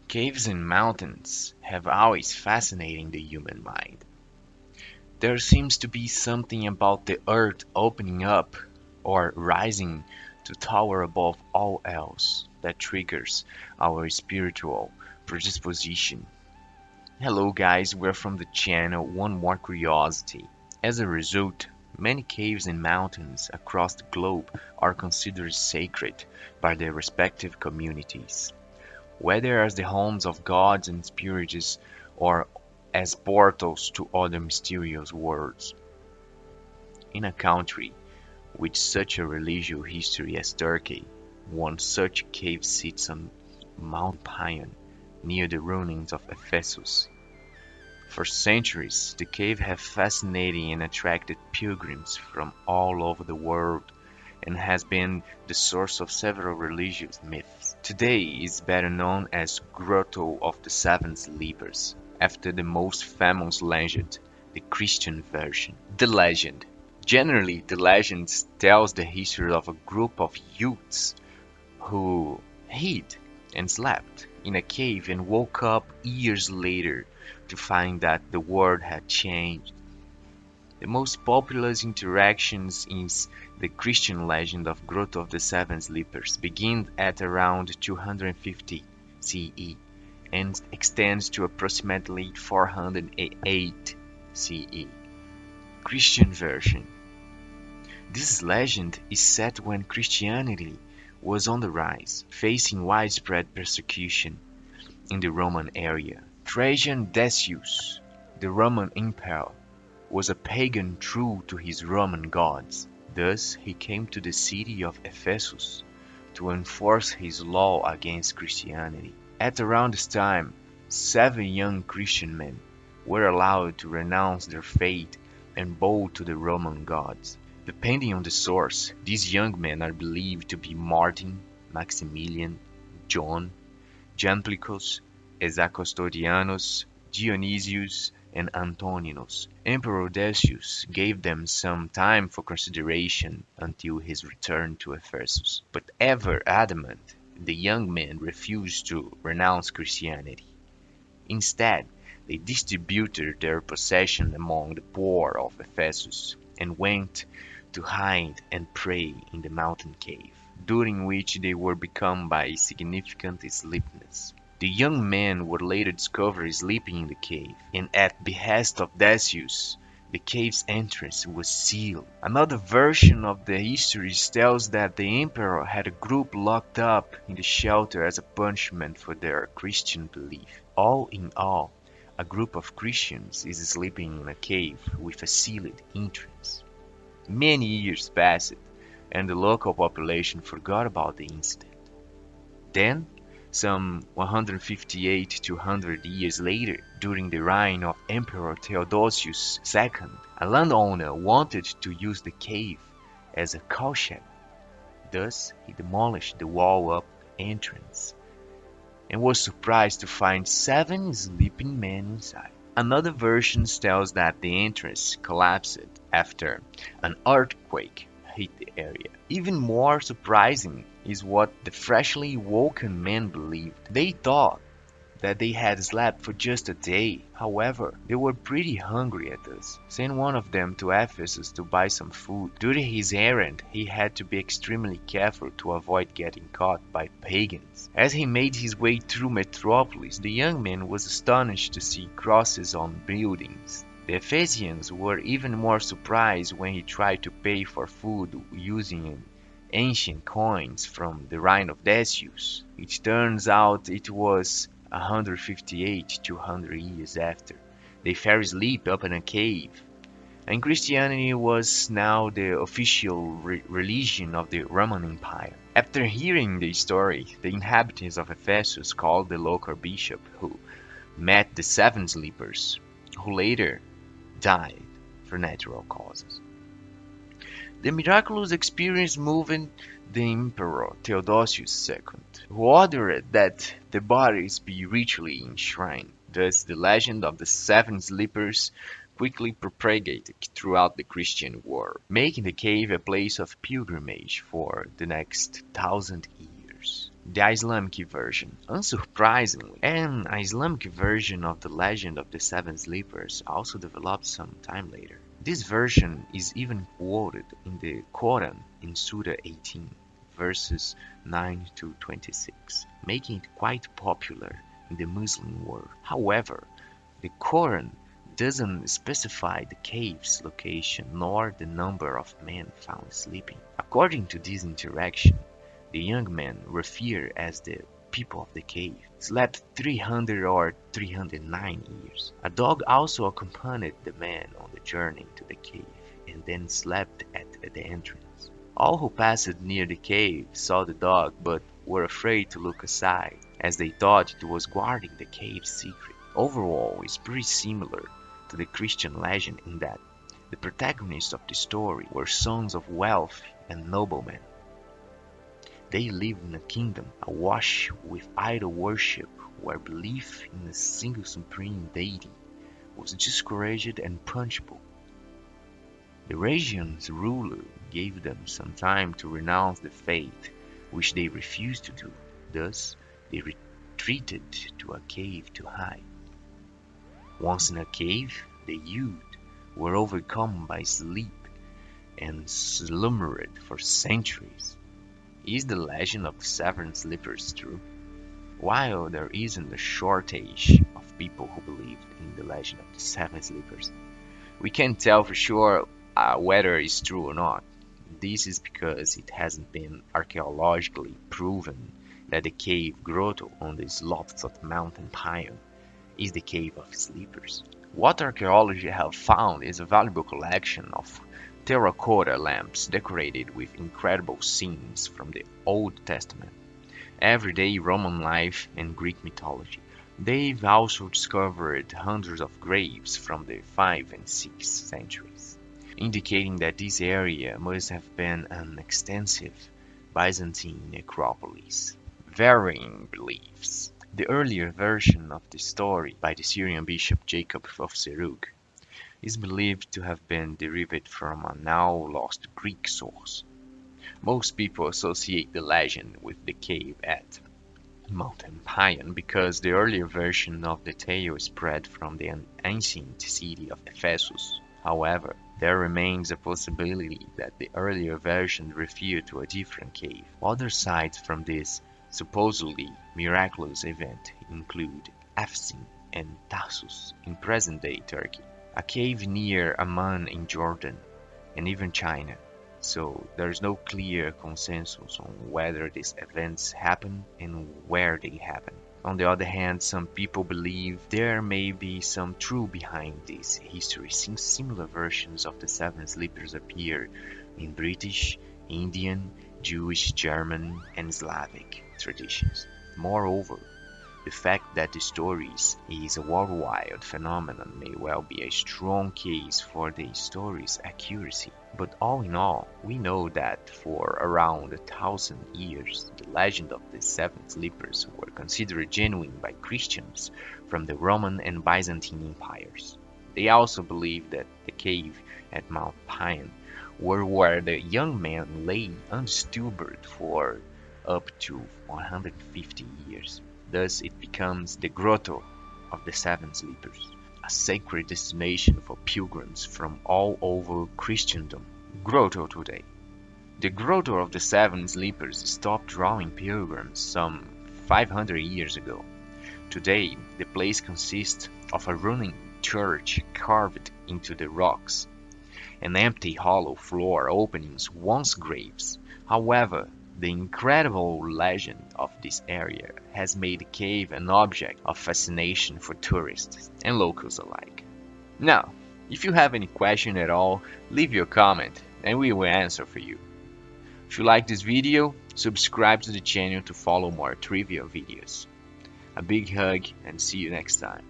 Caves and mountains have always fascinated the human mind. There seems to be something about the earth opening up or rising to tower above all else that triggers our spiritual predisposition. Hello guys, we're from the channel One More Curiosity. As a result, many caves and mountains across the globe are considered sacred by their respective communities, whether as the homes of gods and spirits or as portals to other mysterious worlds. In a country with such a religious history as Turkey, one such cave sits on Mount Pion, near the ruins of Ephesus. For centuries, the cave has fascinated and attracted pilgrims from all over the world and has been the source of several religious myths. Today it is better known as Grotto of the Seven Sleepers, after the most famous legend, the Christian version. The legend. Generally, the legend tells the history of a group of youths who hid and slept in a cave and woke up years later to find that the world had changed. The most popular interactions is the Christian legend of Grotto of the Seven Sleepers, begins at around 250 CE and extends to approximately 408 CE. Christian version. This legend is set when Christianity was on the rise, facing widespread persecution in the Roman area. Trajan Decius, the Roman emperor, was a pagan true to his Roman gods. Thus he came to the city of Ephesus to enforce his law against Christianity. At around this time, 7 young Christian men were allowed to renounce their faith and bow to the Roman gods. Depending on the source, these young men are believed to be Martin, Maximilian, John, Jamplicus, Exacostodianus, Dionysius, and Antoninus. Emperor Decius gave them some time for consideration until his return to Ephesus, but ever adamant, the young men refused to renounce Christianity. Instead, they distributed their possessions among the poor of Ephesus and went to hide and pray in the mountain cave, during which they were become by significant sleepiness. The young men were later discovered sleeping in the cave, and at behest of Decius, the cave's entrance was sealed. Another version of the history tells that the emperor had a group locked up in the shelter as a punishment for their Christian belief. All in all, a group of Christians is sleeping in a cave with a sealed entrance. Many years passed, and the local population forgot about the incident. Then, some 158 to 100 years later, during the reign of Emperor Theodosius II, a landowner wanted to use the cave as a cowshed. Thus, he demolished the wall-up entrance and was surprised to find 7 sleeping men inside. Another version tells that the entrance collapsed after an earthquake hit the area. Even more surprising is what the freshly woken men believed. They thought that they had slept for just a day. However, they were pretty hungry at this. Sent one of them to Ephesus to buy some food. During his errand, he had to be extremely careful to avoid getting caught by pagans. As he made his way through Metropolis, the young man was astonished to see crosses on buildings. The Ephesians were even more surprised when he tried to pay for food using ancient coins from the reign of Decius. It turns out it was 158 to 100 years after. They fell asleep up in a cave, and Christianity was now the official religion of the Roman Empire. After hearing the story, the inhabitants of Ephesus called the local bishop who met the 7 sleepers, who later died for natural causes. The miraculous experience moved the Emperor Theodosius II, who ordered that the bodies be ritually enshrined. Thus, the legend of the 7 sleepers quickly propagated throughout the Christian world, making the cave a place of pilgrimage for the next 1,000 years. The Islamic version. Unsurprisingly, an Islamic version of the legend of the seven sleepers also developed some time later. This version is even quoted in the Quran in Surah 18, verses 9 to 26, making it quite popular in the Muslim world. However, the Quran doesn't specify the cave's location nor the number of men found sleeping. According to this interaction, the young men, referred as the people of the cave, slept 300 or 309 years. A dog also accompanied the men on the journey to the cave and then slept at the entrance. All who passed near the cave saw the dog but were afraid to look aside, as they thought it was guarding the cave's secret. Overall, it's pretty similar to the Christian legend in that the protagonists of the story were sons of wealth and noblemen. They lived in a kingdom awash with idol worship, where belief in a single supreme deity was discouraged and punishable. The region's ruler gave them some time to renounce the faith, which they refused to do. Thus, they retreated to a cave to hide. Once in a cave, the youth were overcome by sleep and slumbered for centuries. Is the legend of the seven sleepers true? While there isn't a shortage of people who believed in the legend of the seven sleepers, we can't tell for sure whether it's true or not. This is because it hasn't been archaeologically proven that the cave Grotto on the slopes of Mount Pion is the cave of sleepers. What archaeology have found is a valuable collection of terracotta lamps decorated with incredible scenes from the Old Testament, everyday Roman life, and Greek mythology. They've also discovered hundreds of graves from the 5th and 6th centuries, indicating that this area must have been an extensive Byzantine necropolis. Varying beliefs. The earlier version of the story by the Syrian bishop Jacob of Serug is believed to have been derived from a now lost Greek source. Most people associate the legend with the cave at Mount Pion because the earlier version of the tale spread from the ancient city of Ephesus. However, there remains a possibility that the earlier version referred to a different cave. Other sites from this supposedly miraculous event include Ephesus and Tarsus in present-day Turkey, a cave near Amman in Jordan, and even China. So there's no clear consensus on whether these events happen and where they happen. On the other hand, some people believe there may be some truth behind this history, since similar versions of the Seven Sleepers appear in British, Indian, Jewish, German, and Slavic traditions. Moreover, the fact that the stories is a worldwide phenomenon may well be a strong case for the story's accuracy. But all in all, we know that for around 1,000 years, the legend of the seven sleepers were considered genuine by Christians from the Roman and Byzantine empires. They also believed that the cave at Mount Pion were where the young man lay undisturbed for up to 150 years. Thus it becomes the Grotto of the Seven Sleepers, a sacred destination for pilgrims from all over Christendom. Grotto today. The Grotto of the Seven Sleepers stopped drawing pilgrims some 500 years ago. Today, the place consists of a running church carved into the rocks, an empty hollow floor openings once graves. However, the incredible legend of this area has made the cave an object of fascination for tourists and locals alike. Now, if you have any question at all, leave your comment and we will answer for you. If you like this video, subscribe to the channel to follow more trivia videos. A big hug and see you next time.